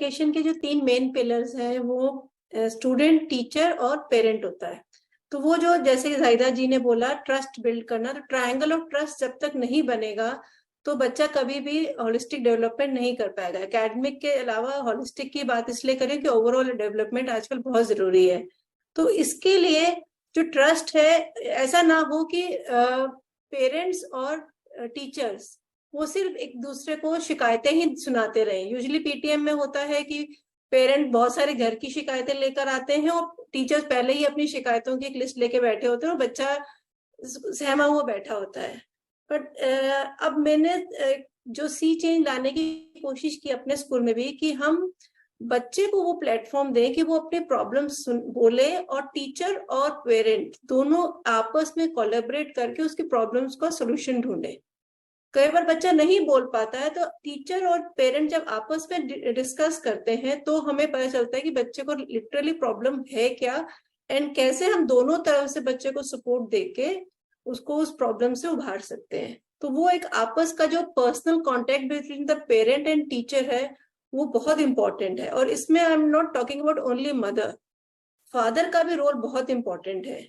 Education के जो 3 main pillars हैं वो स्टूडेंट, टीचर और पेरेंट होता है। तो वो जो जैसे जाहिदा जी ने बोला ट्रस्ट बिल्ड करना, तो ट्रायंगल ऑफ ट्रस्ट जब तक नहीं बनेगा तो बच्चा कभी भी होलिस्टिक डेवलपमेंट नहीं कर पाएगा। एकेडमिक के अलावा होलिस्टिक की बात इसलिए करें कि ओवरऑल डेवलपमेंट आजकल बहुत जरूरी है। तो इसके लिए जो ट्रस्ट है, ऐसा ना हो कि पेरेंट्स और टीचर्स वो सिर्फ एक दूसरे को शिकायतें ही सुनाते रहे। यूजुअली पीटीएम में होता है कि पेरेंट बहुत सारे घर की शिकायतें लेकर आते हैं और टीचर्स पहले ही अपनी शिकायतों की एक लिस्ट लेके बैठे होते हैं और बच्चा सहमा हुआ बैठा होता है। बट अब मैंने जो सी चेंज लाने की कोशिश की अपने स्कूल में भी, कि हम बच्चे को वो प्लेटफॉर्म दें कि वो अपने प्रॉब्लम्स बोले और टीचर और पेरेंट दोनों आपस में कोलैबोरेट करके उसकी प्रॉब्लम्स का सोल्यूशन ढूंढे। कई बार बच्चा नहीं बोल पाता है तो टीचर और पेरेंट जब आपस में डिस्कस करते हैं तो हमें पता चलता है कि बच्चे को लिटरली प्रॉब्लम है क्या, एंड कैसे हम दोनों तरफ से बच्चे को सपोर्ट देके उसको उस प्रॉब्लम से उभार सकते हैं। तो वो एक आपस का जो personal contact between the parent and teacher है वो बहुत इंपॉर्टेंट है। और इसमें I am not talking about only mother, father का भी रोल बहुत इंपॉर्टेंट है।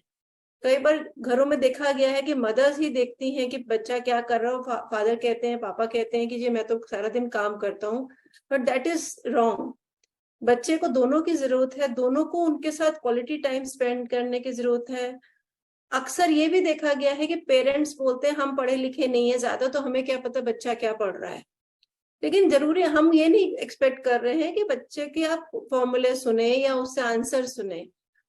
कई बार घरों में देखा गया है कि मदर्स ही देखती हैं कि बच्चा क्या कर रहा हो, फादर कहते हैं, पापा कहते हैं कि जी मैं तो सारा दिन काम करता हूँ, बट दैट इज रॉन्ग। बच्चे को दोनों की जरूरत है, दोनों को उनके साथ क्वालिटी टाइम स्पेंड करने की जरूरत है। अक्सर ये भी देखा गया है कि पेरेंट्स बोलते हैं हम पढ़े लिखे नहीं है ज्यादा तो हमें क्या पता बच्चा क्या पढ़ रहा है। लेकिन जरूरी हम ये नहीं एक्सपेक्ट कर रहे हैं कि बच्चे के आप फॉर्मूले सुने या उससे आंसर सुने।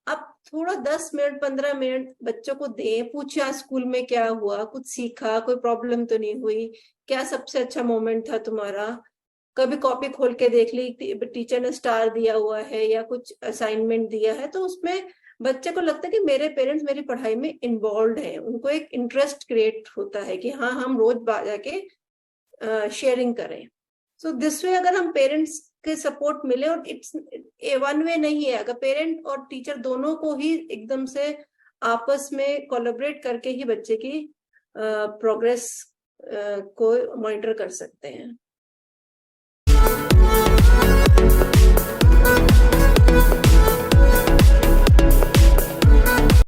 आप थोड़ा 10 मिनट 15 मिनट बच्चों को दें, पूछे आज स्कूल में क्या हुआ, कुछ सीखा, कोई प्रॉब्लम तो नहीं हुई, क्या सबसे अच्छा मोमेंट था तुम्हारा, कभी कॉपी खोल के देख ली टीचर ने स्टार दिया हुआ है या कुछ असाइनमेंट दिया है, तो उसमें बच्चे को लगता है कि मेरे पेरेंट्स मेरी पढ़ाई में इन्वॉल्व हैं, उनको एक इंटरेस्ट क्रिएट होता है कि हाँ हम रोज जाके शेयरिंग करें। सो दिस वे अगर हम पेरेंट्स के सपोर्ट मिले, और इट्स वन वे नहीं है, अगर पेरेंट और टीचर दोनों को ही एकदम से आपस में कोलैबोरेट करके ही बच्चे की प्रोग्रेस को मॉनिटर कर सकते हैं।